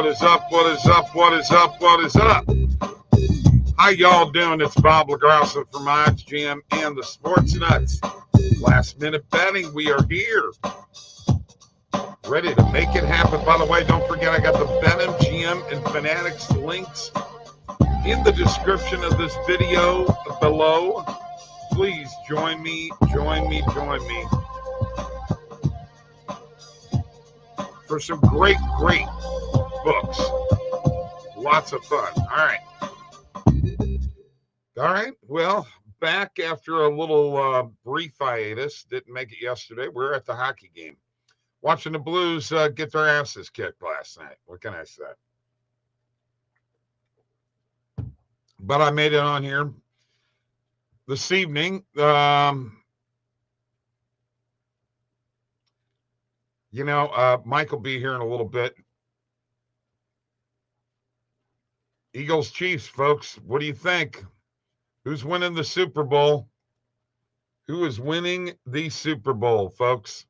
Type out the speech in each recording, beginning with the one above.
What is up? What is up? What is up? What is up? How y'all doing? It's Bob LaGrassa from OddsJam and the Sports Nuts. Last minute betting. We are here. Ready to make it happen. By the way, don't forget I got the BetMGM and Fanatics links in the description of this video below. Please join me for some great books. Lots of fun. All right. Well, back after a little brief hiatus. Didn't make it yesterday. We're at the hockey game. Watching the Blues get their asses kicked last night. What can I say? But I made it on here this evening. Mike will be here in a little bit. Eagles Chiefs, folks. What do you think? Who's winning the Super Bowl? Who is winning the Super Bowl, folks?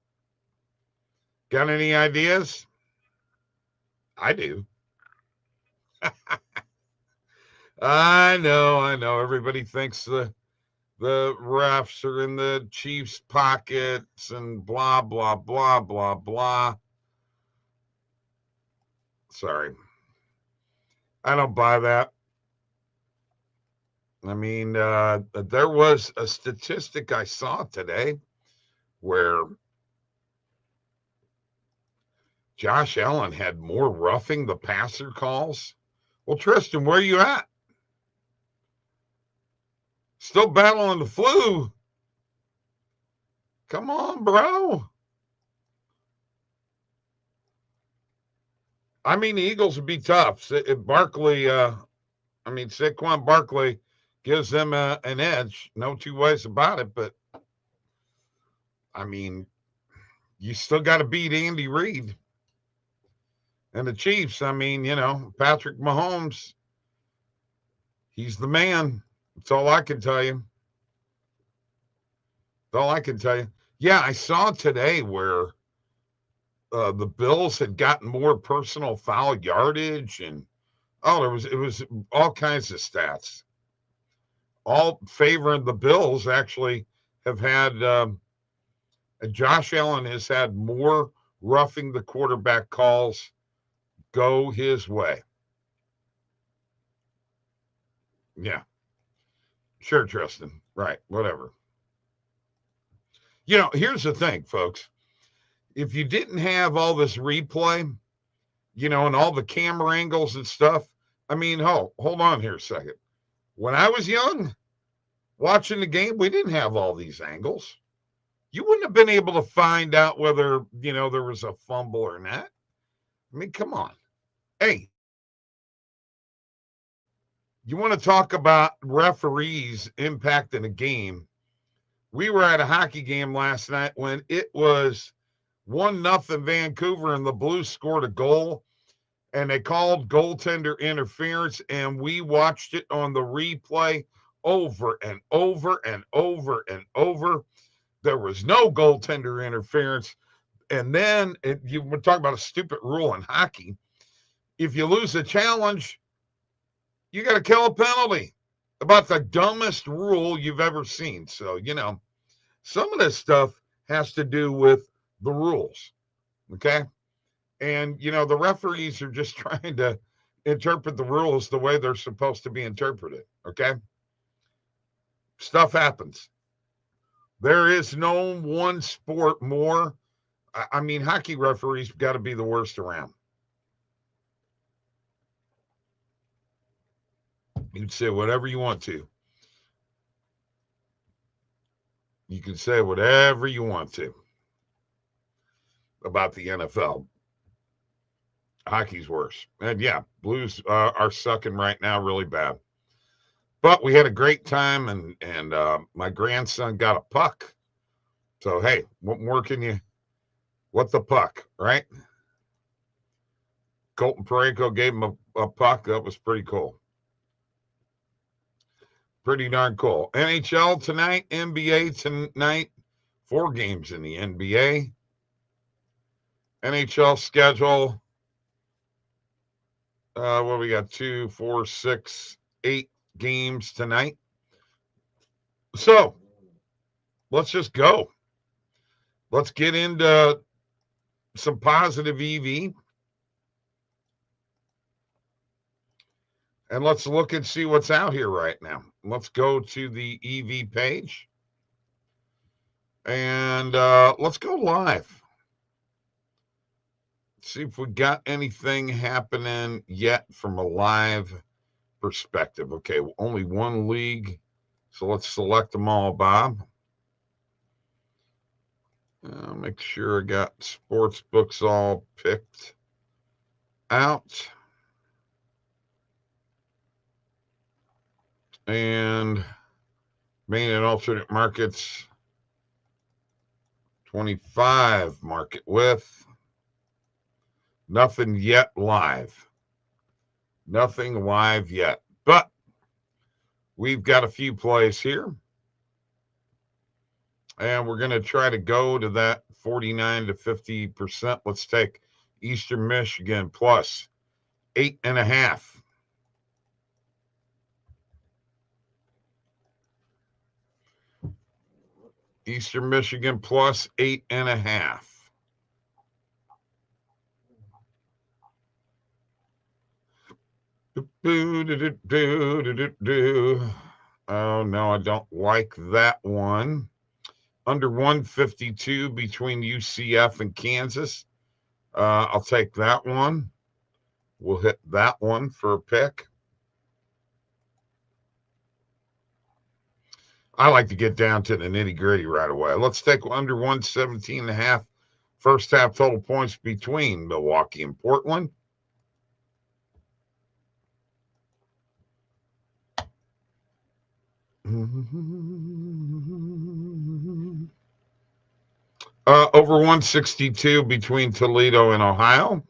Got any ideas? I do. I know. Everybody thinks the refs are in the Chiefs' pockets and blah, blah, blah, blah, blah. Sorry. I don't buy that. I mean, there was a statistic I saw today where Josh Allen had more roughing the passer calls. Well, Tristan, where are you at? Still battling the flu. Come on, bro. I mean, the Eagles would be tough. Saquon Barkley gives them an edge. No two ways about it. But, I mean, you still got to beat Andy Reid. And the Chiefs, Patrick Mahomes, he's the man. That's all I can tell you. Yeah, I saw today where the Bills had gotten more personal foul yardage, and it was all kinds of stats. All favoring the Bills actually have had. Josh Allen has had more roughing the quarterback calls go his way. Yeah. Sure, Tristan. Right. Whatever. Here's the thing, folks. If you didn't have all this replay, and all the camera angles and stuff, hold on here a second. When I was young, watching the game, we didn't have all these angles. You wouldn't have been able to find out whether, there was a fumble or not. Come on. Hey, you want to talk about referees impacting a game? We were at a hockey game last night when it was 1-0 Vancouver and the Blues scored a goal and they called goaltender interference, and we watched it on the replay over and over and over and over. There was no goaltender interference. And then you were talking about a stupid rule in hockey. If you lose a challenge, you got to kill a penalty. About the dumbest rule you've ever seen. So, some of this stuff has to do with the rules. Okay? And, the referees are just trying to interpret the rules the way they're supposed to be interpreted. Okay? Stuff happens. There is no one sport more. Hockey referees got to be the worst around. You can say whatever you want to. You can say whatever you want to about the NFL. Hockey's worse. And yeah, Blues are sucking right now really bad. But we had a great time, and my grandson got a puck. So, hey, what more can you... What the puck, right? Colton Parayko gave him a puck. That was pretty cool. Pretty darn cool. NHL tonight, NBA tonight. 4 games in the NBA. NHL schedule. Well, we got 2, 4, 6, 8 games tonight. So let's just go. Let's get into some positive EV. And let's look and see what's out here right now. Let's go to the EV page. And let's go live. See if we got anything happening yet from a live perspective. Okay, only one league. So let's select them all, Bob. Make sure I got Sportsbooks all picked out. And main and alternate markets, 25 market width. Nothing yet live. Nothing live yet. But we've got a few plays here. And we're going to try to go to that 49 to 50%. Let's take Eastern Michigan plus 8.5. Eastern Michigan plus 8.5. Oh, no, I don't like that one. Under 152 between UCF and Kansas. I'll take that one. We'll hit that one for a pick. I like to get down to the nitty-gritty right away. Let's take under 117.5 first half total points between Milwaukee and Portland. Over 162 between Toledo and Ohio.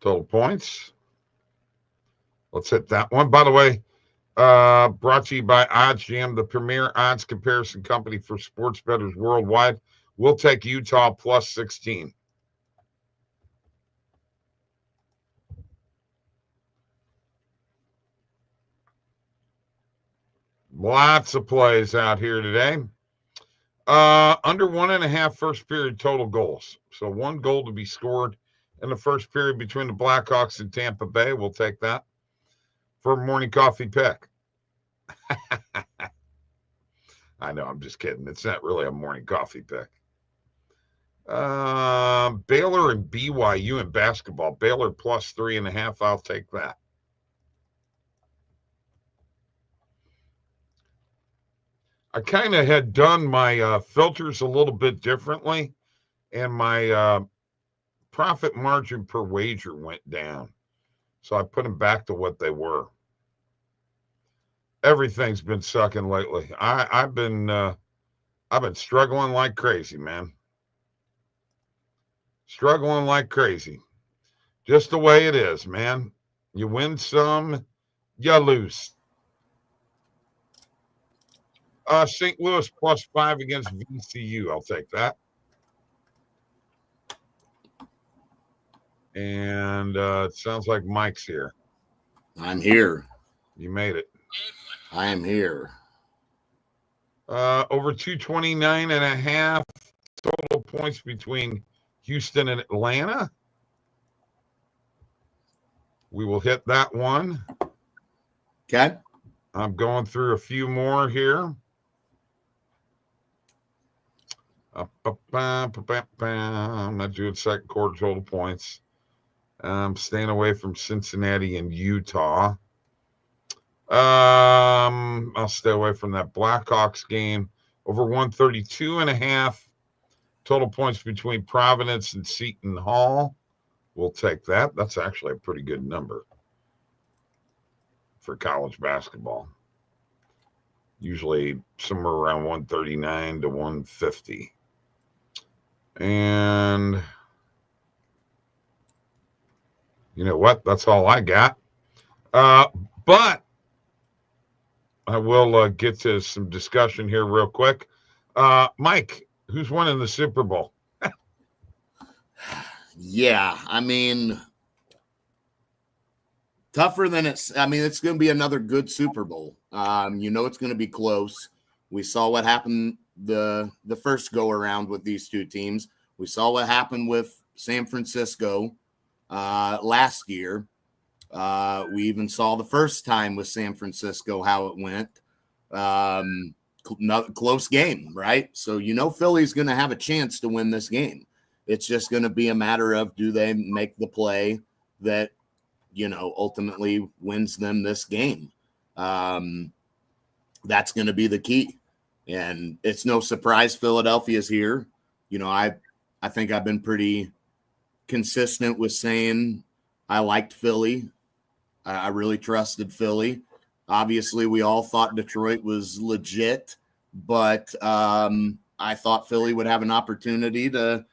Total points. Let's hit that one. By the way, brought to you by OddsJam, the premier odds comparison company for sports bettors worldwide. We'll take Utah plus 16. Lots of plays out here today. Under 1.5 first period total goals. So one goal to be scored in the first period between the Blackhawks and Tampa Bay. We'll take that for a morning coffee pick. I know, I'm just kidding. It's not really a morning coffee pick. Baylor and BYU in basketball. Baylor plus 3.5. I'll take that. I kind of had done my filters a little bit differently, and my profit margin per wager went down. So I put them back to what they were. Everything's been sucking lately. I've been struggling like crazy, man. Struggling like crazy. Just the way it is, man. You win some, you lose. St. Louis plus 5 against VCU. I'll take that. And it sounds like Mike's here. I'm here. You made it. I am here. Over 229.5 total points between Houston and Atlanta. We will hit that one. Okay. I'm going through a few more here. I'm not doing second quarter total points. I'm staying away from Cincinnati and Utah. I'll stay away from that Blackhawks game. Over 132.5 total points between Providence and Seton Hall. We'll take that. That's actually a pretty good number for college basketball. Usually somewhere around 139 to 150. And you know what? That's all I got. But I will get to some discussion here real quick. Mike, who's winning the Super Bowl? Yeah, I mean, tougher than it's going to be another good Super Bowl. It's going to be close. We saw what happened the first go around with these two teams. We saw what happened with San Francisco last year. We even saw the first time with San Francisco how it went. Close game, right? So Philly's going to have a chance to win this game. It's just going to be a matter of, do they make the play that ultimately wins them this game? That's going to be the key. And it's no surprise Philadelphia's here. I think I've been pretty consistent with saying I liked Philly. I really trusted Philly. Obviously, we all thought Detroit was legit, but I thought Philly would have an opportunity to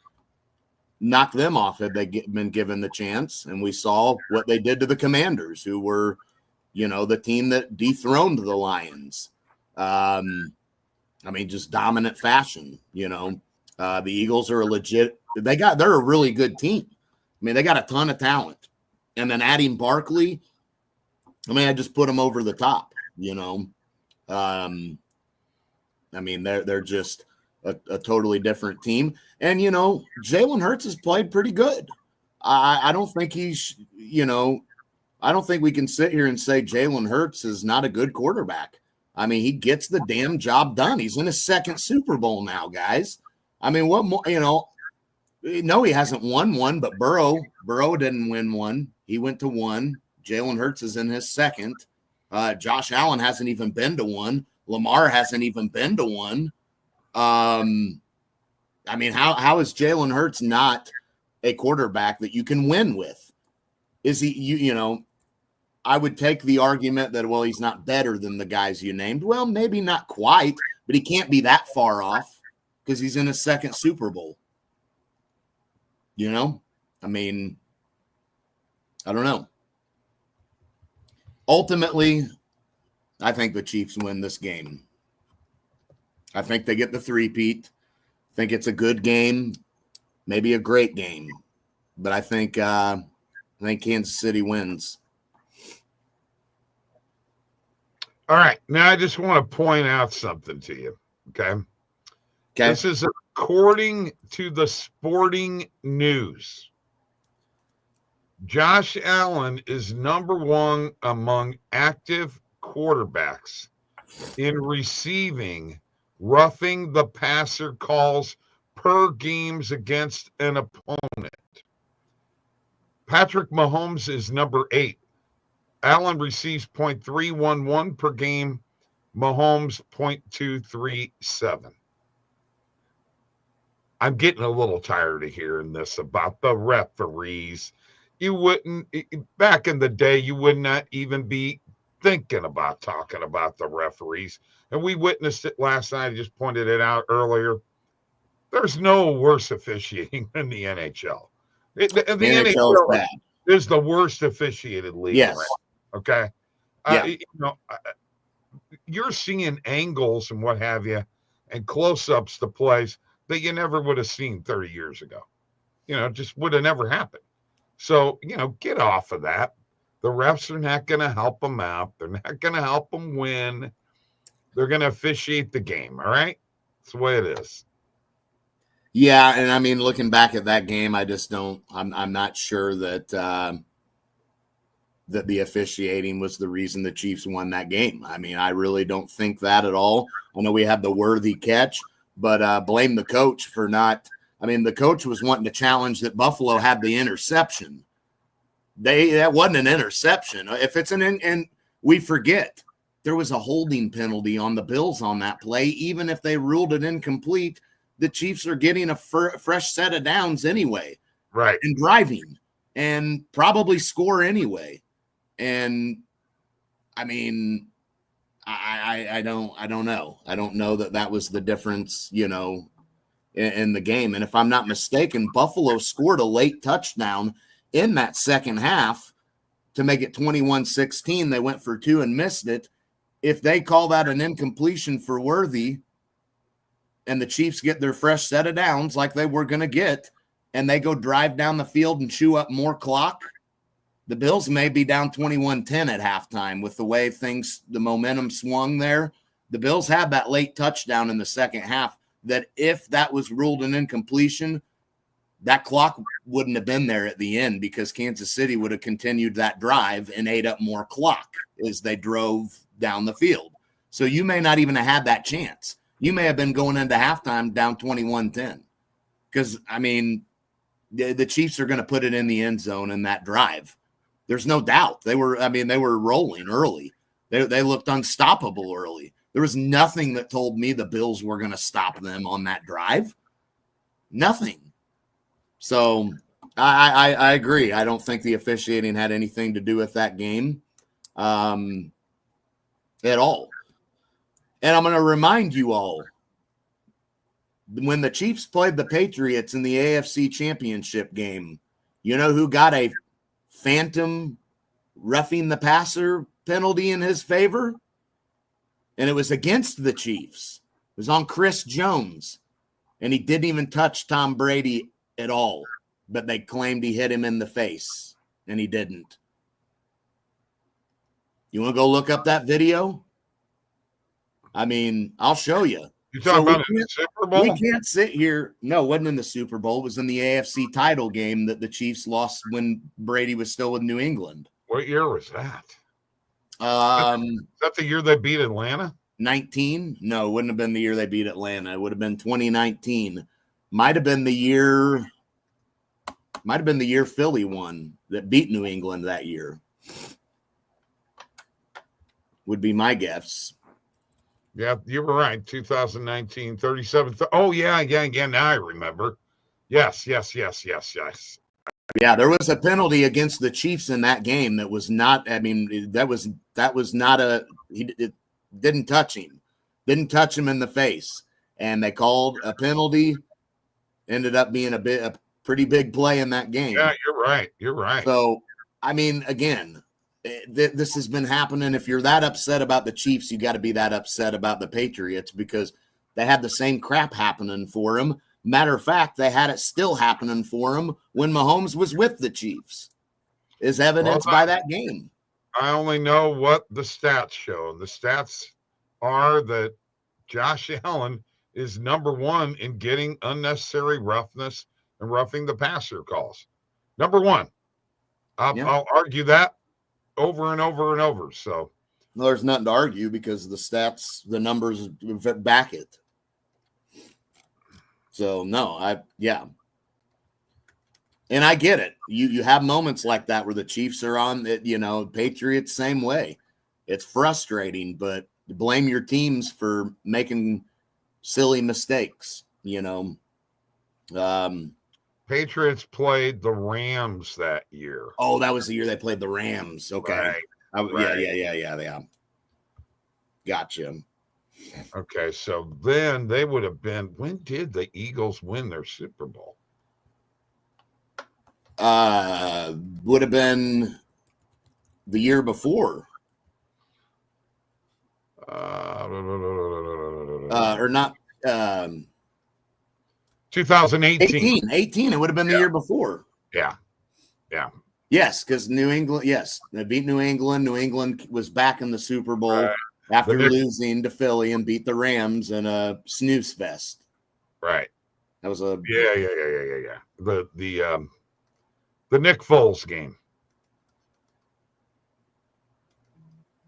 knock them off had they been given the chance. And we saw what they did to the Commanders, who were, the team that dethroned the Lions. Just dominant fashion. The Eagles are they're a really good team. They got a ton of talent. And then adding Barkley, I just put them over the top, they're just a totally different team. And, Jalen Hurts has played pretty good. I don't think I don't think we can sit here and say Jalen Hurts is not a good quarterback. He gets the damn job done. He's in his second Super Bowl now, guys. What more, no, he hasn't won one, but Burrow didn't win one. He went to one. Jalen Hurts is in his second. Josh Allen hasn't even been to one. Lamar hasn't even been to one. How is Jalen Hurts not a quarterback that you can win with? Is he, I would take the argument that, well, he's not better than the guys you named. Well, maybe not quite, but he can't be that far off because he's in his second Super Bowl. I don't know. Ultimately, I think the Chiefs win this game. I think they get the three-peat. I think it's a good game, maybe a great game. But I think Kansas City wins. All right. Now I just want to point out something to you. Okay. This is according to the Sporting News. Josh Allen is number one among active quarterbacks in receiving roughing the passer calls per games against an opponent. Patrick Mahomes is number 8. Allen receives 0.311 per game. Mahomes 0.237. I'm getting a little tired of hearing this about the referees. You wouldn't, back in the day, you would not even be thinking about talking about the referees. And we witnessed it last night. I just pointed it out earlier. There's no worse officiating than the NHL. The NHL is the worst officiated league. Yes. Right? Okay. Yeah. You're seeing angles and what have you and close-ups to plays that you never would have seen 30 years ago. Just would have never happened. So, get off of that. The refs are not going to help them out. They're not going to help them win. They're going to officiate the game, all right? That's the way it is. Yeah, and looking back at that game, I just don't – I'm not sure that that the officiating was the reason the Chiefs won that game. I really don't think that at all. I know we had the worthy catch, but blame the coach for not – the coach was wanting to challenge that Buffalo had the interception. That wasn't an interception. If it's and we forget there was a holding penalty on the Bills on that play. Even if they ruled it incomplete, the Chiefs are getting a fresh set of downs anyway, right? And driving and probably score anyway. And I don't know. I don't know that was the difference, in the game. And if I'm not mistaken, Buffalo scored a late touchdown in that second half to make it 21-16. They went for 2 and missed it. If they call that an incompletion for Worthy and the Chiefs get their fresh set of downs like they were going to get, and they go drive down the field and chew up more clock, the Bills may be down 21-10 at halftime with the way the momentum swung there. The Bills had that late touchdown in the second half that if that was ruled an incompletion, that clock wouldn't have been there at the end because Kansas City would have continued that drive and ate up more clock as they drove down the field. So you may not even have had that chance. You may have been going into halftime down 21-10 because, I mean, the Chiefs are going to put it in the end zone in that drive. There's no doubt. They were rolling early. They looked unstoppable early. There was nothing that told me the Bills were going to stop them on that drive. Nothing. So I agree. I don't think the officiating had anything to do with that game at all. And I'm going to remind you all, when the Chiefs played the Patriots in the AFC Championship game, you know who got a phantom roughing the passer penalty in his favor? And it was against the Chiefs. It was on Chris Jones. And he didn't even touch Tom Brady at all. But they claimed he hit him in the face. And he didn't. You want to go look up that video? I mean, I'll show you. You talking about in the Super Bowl? We can't sit here. No, it wasn't in the Super Bowl. It was in the AFC title game that the Chiefs lost when Brady was still with New England. What year was that? Is that the year they beat Atlanta? 19? No, it wouldn't have been the year they beat Atlanta. It would have been 2019. Might have been the year Philly won that beat New England that year. Would be my guess. Yeah, you were right. 2019, 37. Oh, yeah. Now I remember. Yes. Yeah, there was a penalty against the Chiefs in that game that was not, I mean, that was not it didn't touch him. Didn't touch him in the face. And they called a penalty. Ended up being a pretty big play in that game. Yeah, you're right. So, I mean, again, this has been happening. If you're that upset about the Chiefs, you got to be that upset about the Patriots because they had the same crap happening for them. Matter of fact, they had it still happening for them when Mahomes was with the Chiefs, is evidenced by that game. I only know what the stats show. The stats are that Josh Allen is number one in getting unnecessary roughness and roughing the passer calls. Number one. I'll argue that over and over and over. So, well, there's nothing to argue because the stats, the numbers back it. So, no, and I get it. You have moments like that where the Chiefs are on it, Patriots same way. It's frustrating, but you blame your teams for making silly mistakes, Patriots played the Rams that year. Oh, that was the year they played the Rams. Okay. Right. Yeah. Gotcha. Okay, so then they would have been, when did the Eagles win their Super Bowl? Would have been the year before. Or not. 2018. 18. It would have been the year before. Yeah. Yes, because New England, they beat New England. New England was back in the Super Bowl after losing to Philly and beat the Rams in a snooze fest. Right. That was a yeah. The Nick Foles game.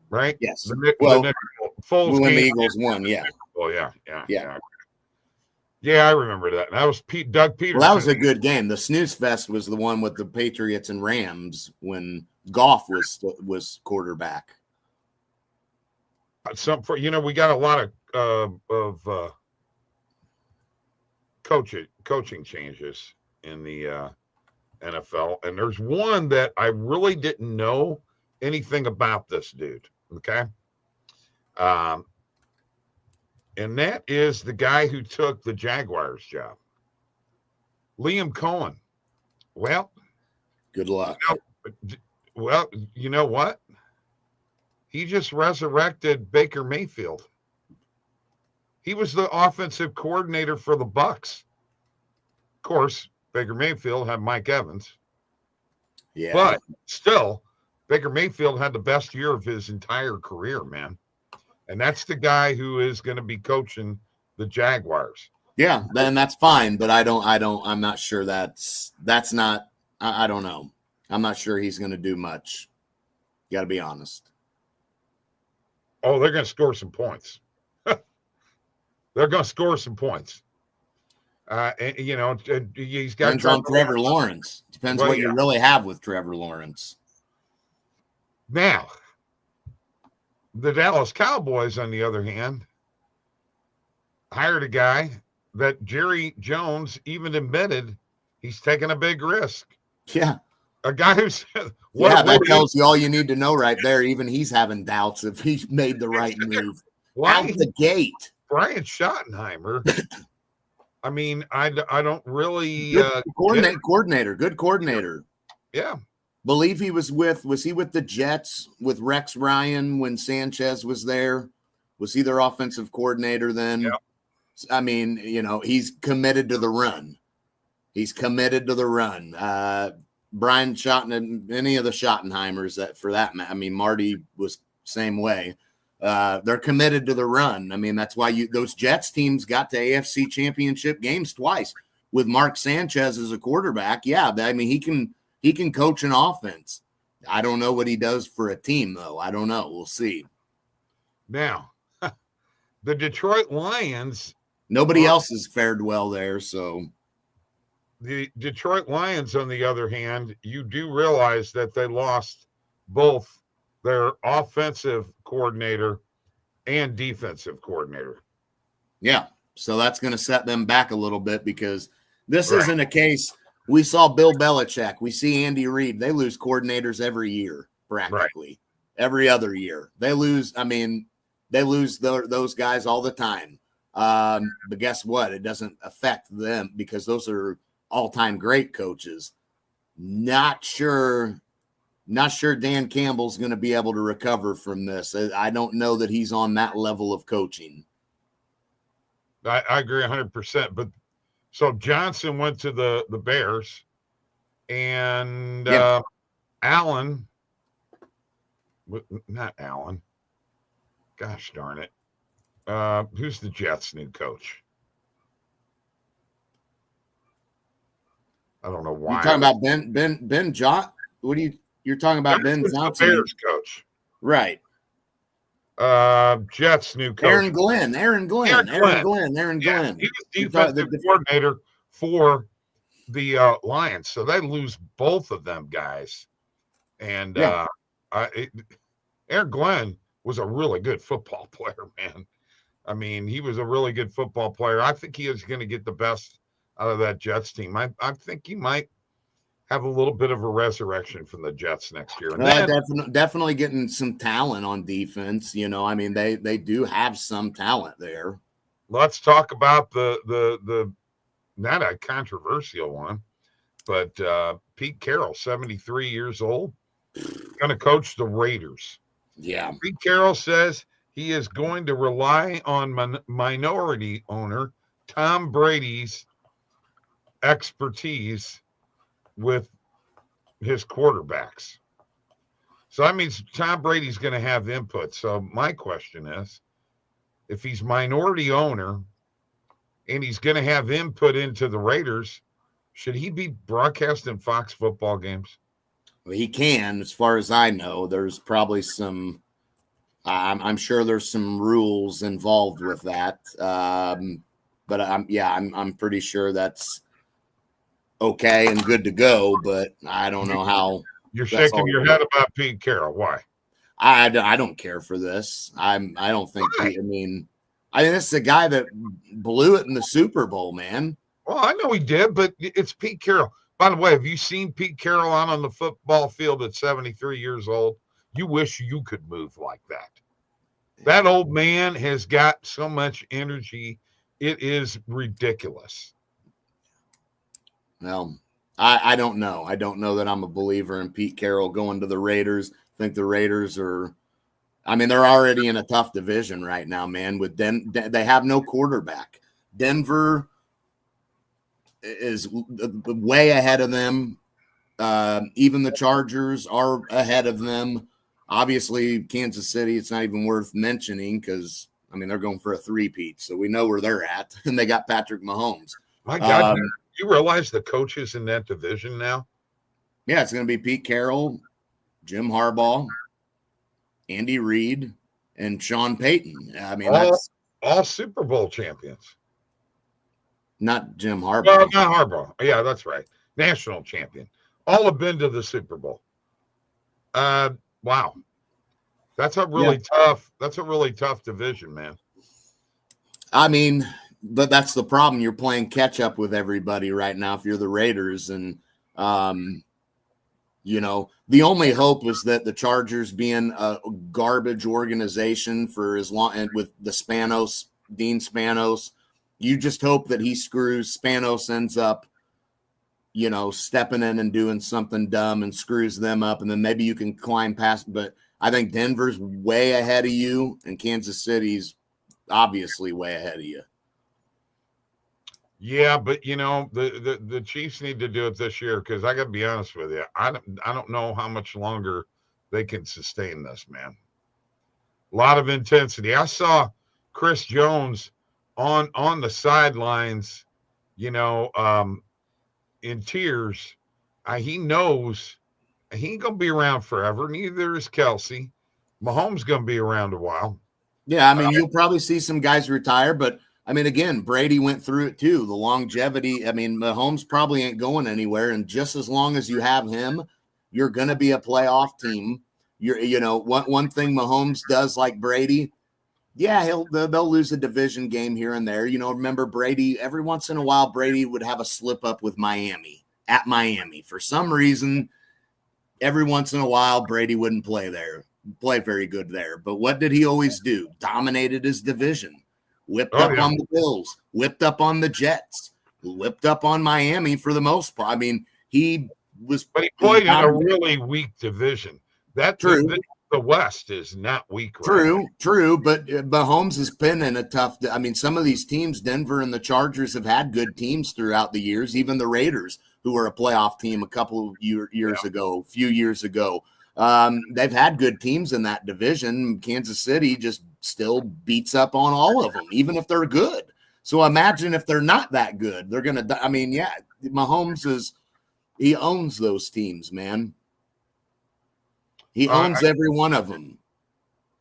Right? Yes. The Nick Foles when game. the Eagles won, yeah. Oh, yeah. Yeah, I remember that. That was Doug Peterson. Well, that was a good game. The snooze fest was the one with the Patriots and Rams when Goff was quarterback. We got a lot of coaching changes in the NFL, and there's one that I really didn't know anything about this dude. Okay. And that is the guy who took the Jaguars job, Liam Cohen. Well, good luck. You know what? He just resurrected Baker Mayfield. He was the offensive coordinator for the Bucs. Of course, Baker Mayfield had Mike Evans. Yeah. But still, Baker Mayfield had the best year of his entire career, man. And that's the guy who is going to be coaching the Jaguars. Yeah, then that's fine. But I'm not sure that's not, I don't know. I'm not sure he's going to do much. You got to be honest. Oh, they're going to score some points. They're going to score some points. And, you know, he's got Depends on Trevor Lawrence. Depends what you really have with Trevor Lawrence. Now, the Dallas Cowboys, on the other hand, hired a guy that Jerry Jones even admitted he's taking a big risk. Yeah. A guy who's that tells you all you need to know right there. Even he's having doubts if he's made the right move out the gate. Brian Schottenheimer. I mean, I don't really good coordinator. Yeah. Believe he was he with the Jets with Rex Ryan when Sanchez was there? Was he their offensive coordinator then? Yeah. I mean, you know, he's committed to the run. Brian Schotten, any of the Schottenheimers I mean, Marty was same way. They're committed to the run. I mean, that's why those Jets teams got to AFC championship games twice with Mark Sanchez as a quarterback. Yeah. I mean, he can coach an offense. I don't know what he does for a team though. I don't know. We'll see. Now, the Detroit Lions. Nobody else has fared well there. So the Detroit Lions, on the other hand, you do realize that they lost both their offensive coordinator and defensive coordinator. Yeah. So that's going to set them back a little bit because this isn't a case. We saw Bill Belichick. We see Andy Reid. They lose coordinators every year, practically. Every other year. They lose. I mean, they lose those guys all the time. But guess what? It doesn't affect them because those are all-time great coaches. Not sure Dan Campbell's going to be able to recover from this. I don't know that he's on that level of coaching. I agree 100%. But so Johnson went to the Bears, and Allen, not Allen. Gosh darn it. Who's the Jets' new coach? I don't know why. You're talking about Ben John. What are you're talking about? Ben Johnson, the Bears coach, right? Jets' new coach, Aaron Glenn. Yeah, he was defensive coordinator for the Lions, so they lose both of them guys. And Aaron Glenn was a really good football player, man. I mean, he was a really good football player. I think he is going to get the best out of that Jets team. I think he might have a little bit of a resurrection from the Jets next year. And definitely getting some talent on defense. You know, I mean, they do have some talent there. Let's talk about the not a controversial one, but Pete Carroll, 73 years old, going to coach the Raiders. Yeah. Pete Carroll says he is going to rely on minority owner Tom Brady's expertise with his quarterbacks. So that means Tom Brady's going to have input. So my question is, if he's minority owner and he's going to have input into the Raiders, should he be broadcasting Fox football games? Well, he can, as far as I know. There's probably some I'm sure there's some rules involved with that. But I'm pretty sure that's okay and good to go, but I don't know how. You're shaking your head about Pete Carroll. Why? I don't care for this. I don't think. I mean, this is a guy that blew it in the Super Bowl, man. Well, I know he did, but it's Pete Carroll. By the way, have you seen Pete Carroll out on the football field at 73 years old? You wish you could move like that. That old man has got so much energy. It is ridiculous. Well, I don't know. I don't know that I'm a believer in Pete Carroll going to the Raiders. I think the Raiders are – I mean, they're already in a tough division right now, man. With they have no quarterback. Denver is way ahead of them. Even the Chargers are ahead of them. Obviously, Kansas City, it's not even worth mentioning because, I mean, they're going for a three-peat, so we know where they're at, and they got Patrick Mahomes. My God, you realize the coaches in that division now? Yeah, it's going to be Pete Carroll, Jim Harbaugh, Andy Reid, and Sean Payton. I mean, that's all Super Bowl champions. Not Jim Harbaugh. Well, not Harbaugh. Yeah, that's right. National champion. All have been to the Super Bowl. Wow. That's a really tough division, man. I mean, but that's the problem. You're playing catch up with everybody right now if you're the Raiders. And, you know, the only hope is that the Chargers, being a garbage organization for as long, and with the Spanos, Dean Spanos, you just hope that he screws. Spanos ends up, you know, stepping in and doing something dumb and screws them up. And then maybe you can climb past. But I think Denver's way ahead of you, and Kansas City's obviously way ahead of you. Yeah, but you know, the Chiefs need to do it this year, because I got to be honest with you, I don't know how much longer they can sustain this, man. A lot of intensity. I saw Chris Jones on the sidelines, you know, in tears. He knows he ain't gonna be around forever. Neither is Kelsey. Mahomes gonna be around a while. Yeah, I mean, you'll probably see some guys retire, but I mean, again, Brady went through it too. The longevity. I mean, Mahomes probably ain't going anywhere, and just as long as you have him, you're going to be a playoff team. You know, one thing Mahomes does like Brady. Yeah, they'll lose a division game here and there. You know, remember Brady? Every once in a while, Brady would have a slip up with Miami at Miami for some reason. Every once in a while, Brady wouldn't play very good there. But what did he always do? Dominated his division. Whipped up on the Bills, whipped up on the Jets, whipped up on Miami for the most part. I mean, he was. But he played in a really weak division. That true. The West is not weak. True. But Mahomes has been in a tough. I mean, some of these teams, Denver and the Chargers, have had good teams throughout the years. Even the Raiders, who were a playoff team a couple of few years ago. They've had good teams in that division. Kansas City just still beats up on all of them, even if they're good. So imagine if they're not that good. They're going to – I mean, yeah, Mahomes he owns those teams, man. He owns every one of them.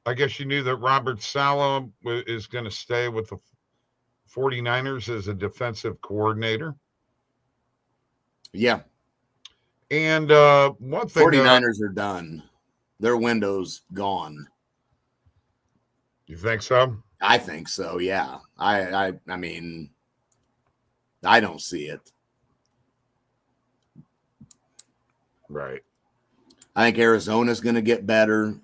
I guess you knew that Robert Saleh is going to stay with the 49ers as a defensive coordinator. Yeah. And one thing, 49ers are done. Their window's gone. You think so? I think so. Yeah. I mean, I don't see it. Right. I think Arizona's going to get better.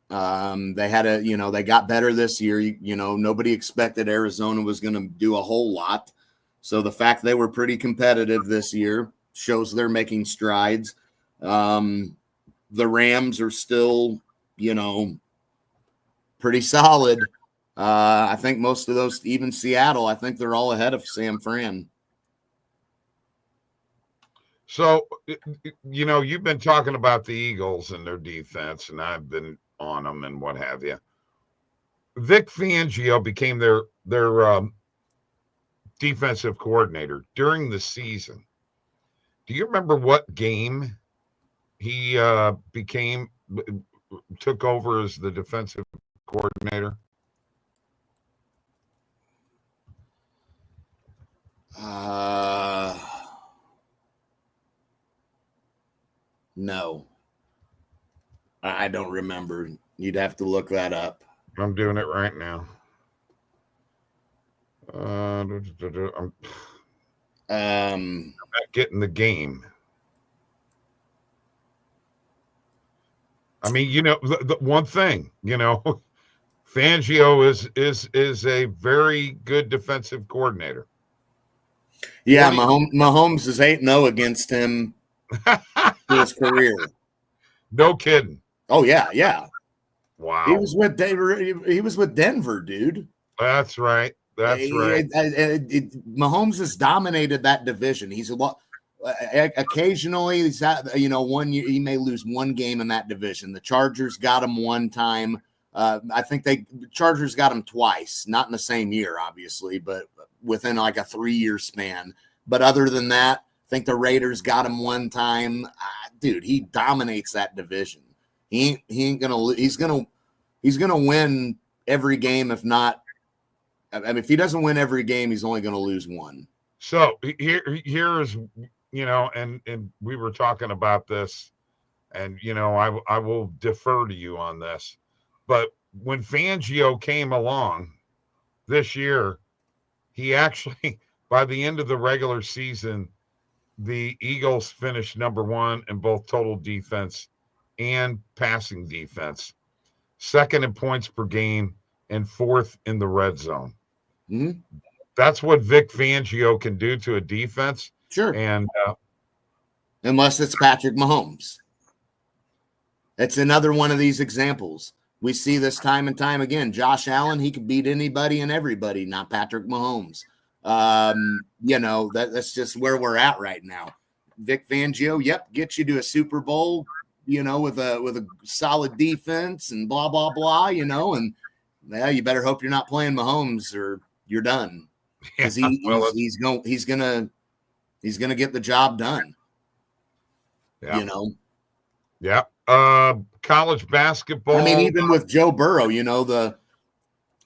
They got better this year. You know, nobody expected Arizona was going to do a whole lot. So the fact they were pretty competitive this year shows they're making strides. The Rams are still, you know, pretty solid. I think most of those, even Seattle, I think they're all ahead of San Fran. So, you know, you've been talking about the Eagles and their defense, and I've been on them and what have you. Vic Fangio became their defensive coordinator during the season. Do you remember what game he took over as the defensive coordinator? No. I don't remember. You'd have to look that up. I'm doing it right now. I'm not getting the game. I mean, you know, the one thing, you know, Fangio is a very good defensive coordinator. Yeah, Mahomes is 8-0 against him in his career. No kidding. Oh yeah. Wow. He was with Denver, dude. That's right. That's right. Mahomes has dominated that division. He's a lot. Occasionally, he's had, 1 year he may lose one game in that division. The Chargers got him one time. I think the Chargers got him twice, not in the same year, obviously, but within like a 3-year span. But other than that, I think the Raiders got him one time. Dude, he dominates that division. He ain't gonna. He's gonna win every game. If not, if he doesn't win every game, he's only gonna lose one. So here's, and we were talking about this, and I will defer to you on this, but when Fangio came along this year, he actually, by the end of the regular season, the Eagles finished number 1 in both total defense and passing defense, second in points per game, and 4th in the red zone. Mm-hmm. That's what Vic Fangio can do to a defense. Sure. And unless it's Patrick Mahomes. It's another one of these examples. We see this time and time again. Josh Allen, he could beat anybody and everybody, not Patrick Mahomes. That's just where we're at right now. Vic Fangio, gets you to a Super Bowl, with a solid defense and blah, blah, blah, and you better hope you're not playing Mahomes or you're done. Because he's gonna get the job done. Yeah. Yeah. College basketball. I mean, even with Joe Burrow,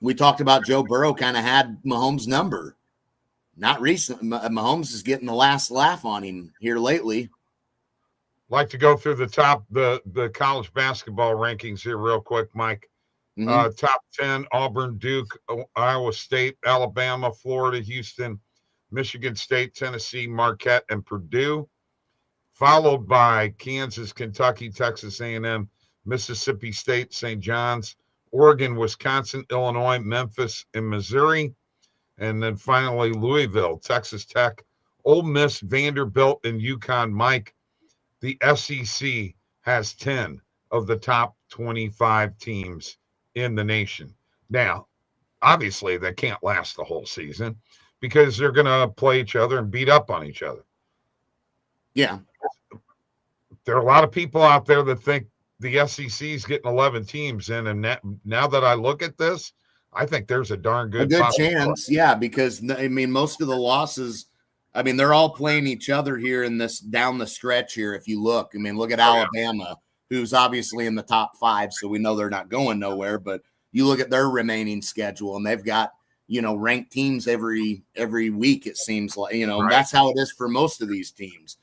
we talked about Joe Burrow kind of had Mahomes' number. Not recent. Mahomes is getting the last laugh on him here lately. Like to go through the college basketball rankings here real quick, Mike. Mm-hmm. Top 10, Auburn, Duke, Iowa State, Alabama, Florida, Houston, Michigan State, Tennessee, Marquette, and Purdue. Followed by Kansas, Kentucky, Texas A&M, Mississippi State, St. John's, Oregon, Wisconsin, Illinois, Memphis, and Missouri. And then finally, Louisville, Texas Tech, Ole Miss, Vanderbilt, and UConn. Mike, the SEC has 10 of the top 25 teams in the nation. Now, obviously, they can't last the whole season because they're going to play each other and beat up on each other. Yeah. There are a lot of people out there that think the SEC is getting 11 teams in, and now that I look at this, I think there's a darn good chance, because most of the losses, they're all playing each other here in this down the stretch here. If you look, look at Alabama, who's obviously in the top 5, so we know they're not going nowhere. But you look at their remaining schedule, and they've got ranked teams every week. It seems like right. That's how it is for most of these teams.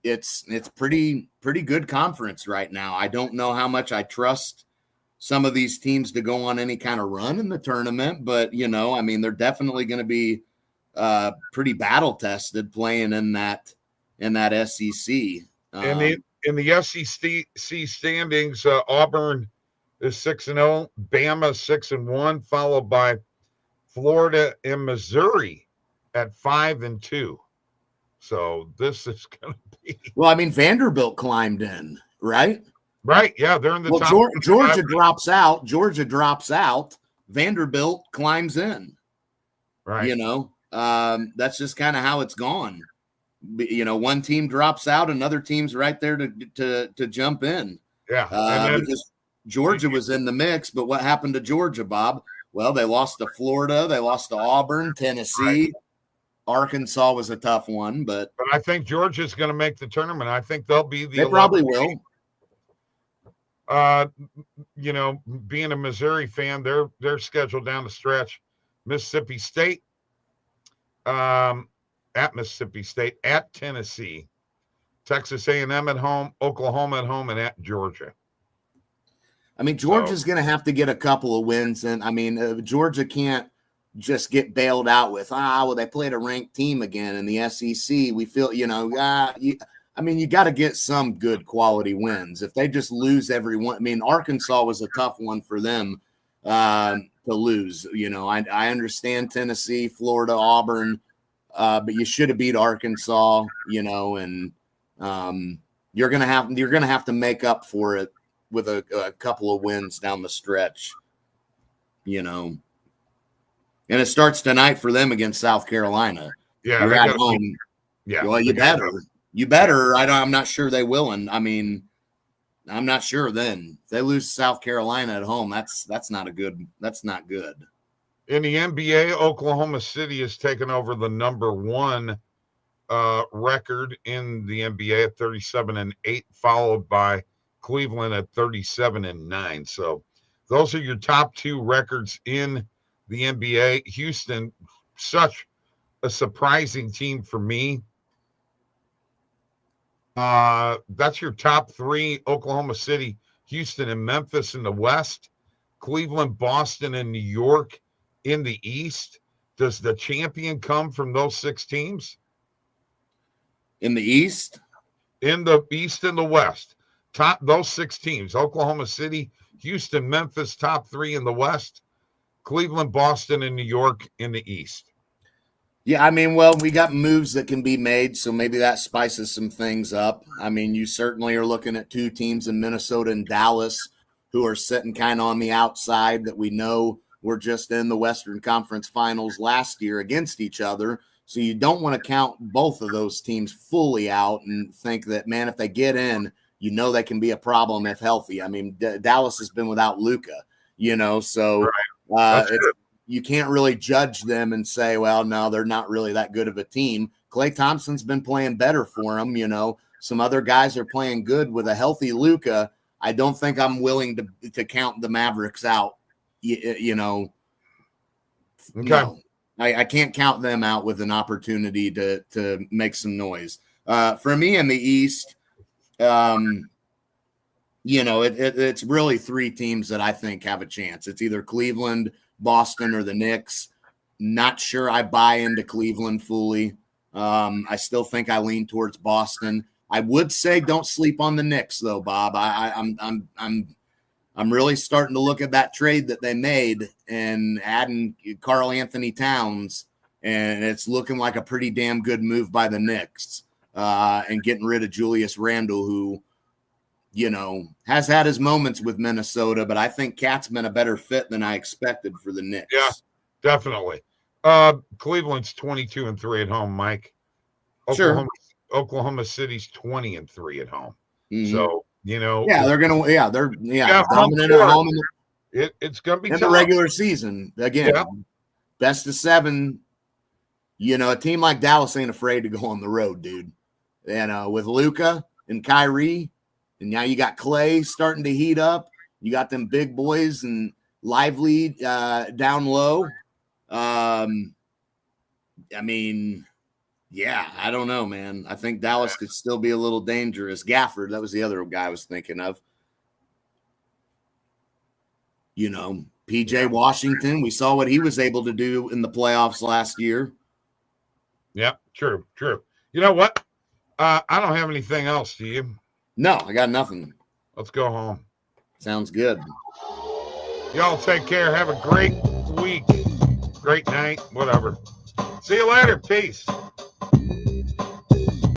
It's pretty good conference right now. I don't know how much I trust some of these teams to go on any kind of run in the tournament, but they're definitely going to be pretty battle tested playing in that SEC. In the SEC standings, Auburn is 6-0, Bama 6-1, followed by Florida and Missouri at 5-2. So this is going to be. Well, Vanderbilt climbed in, right? Right. Yeah, they're in the top. Georgia drops out. Vanderbilt climbs in. Right. That's just kind of how it's gone. One team drops out, another team's right there to jump in. Yeah. Because Georgia was in the mix, but what happened to Georgia, Bob? Well, they lost to Florida, they lost to Auburn, Tennessee. Right. Arkansas was a tough one, but I think Georgia's going to make the tournament. I think they'll be They probably will. Being a Missouri fan, they're scheduled down the stretch. Mississippi State, at Mississippi State, at Tennessee, Texas A&M at home, Oklahoma at home, and at Georgia. Georgia's going to have to get a couple of wins, and Georgia can't just get bailed out with they played a ranked team again in the SEC. We feel you got to get some good quality wins. If they just lose every one, Arkansas was a tough one for them to lose. I understand Tennessee, Florida, Auburn, but you should have beat Arkansas. And you're gonna have to make up for it with a couple of wins down the stretch. And it starts tonight for them against South Carolina. Yeah, you're at home. Well, you better. You better. I'm not sure they will. And I mean, I'm not sure then. If they lose to South Carolina at home, that's not good. In the NBA, Oklahoma City has taken over the number one record in the NBA at 37-8, followed by Cleveland at 37-9. So those are your top two records in the NBA. Houston, such a surprising team for me. That's your top three: Oklahoma City, Houston, and Memphis in the West, Cleveland, Boston, and New York in the East. Does the champion come from those six teams? In the East? In the East and the West. Top those six teams: Oklahoma City, Houston, Memphis, top three in the West, Cleveland, Boston, and New York in the East. Yeah, I mean, well, we got moves that can be made, so maybe that spices some things up. I mean, you certainly are looking at two teams in Minnesota and Dallas who are sitting kind of on the outside that we know were just in the Western Conference Finals last year against each other. So you don't want to count both of those teams fully out and think that, man, if they get in, you know they can be a problem if healthy. I mean, Dallas has been without Luka, so you can't really judge them and say, well, no, they're not really that good of a team. Klay Thompson's been playing better for them. Some other guys are playing good with a healthy Luka. I don't think I'm willing to count the Mavericks out. Okay. No, I can't count them out with an opportunity to make some noise. For me in the East, it's really three teams that I think have a chance. It's either Cleveland, Boston, or the Knicks. Not sure I buy into Cleveland fully. I still think I lean towards Boston. I would say don't sleep on the Knicks though, Bob. I'm really starting to look at that trade that they made and adding Karl Anthony Towns, and it's looking like a pretty damn good move by the Knicks, and getting rid of Julius Randle, who has had his moments with Minnesota, but I think Cat's been a better fit than I expected for the Knicks. Yeah, definitely. Cleveland's 22-3 at home, Mike. Oklahoma City's 20-3 at home. Mm-hmm. So, they're dominant at home. It's going to be in the regular season. Again, best of 7. A team like Dallas ain't afraid to go on the road, dude. And with Luka and Kyrie, and now you got Klay starting to heat up. You got them big boys and Lively down low. I don't know, man. I think Dallas could still be a little dangerous. Gafford, that was the other guy I was thinking of. PJ Washington, we saw what he was able to do in the playoffs last year. Yeah, true. You know what? I don't have anything else, do you? No, I got nothing. Let's go home. Sounds good. Y'all take care. Have a great week. Great night. Whatever. See you later. Peace.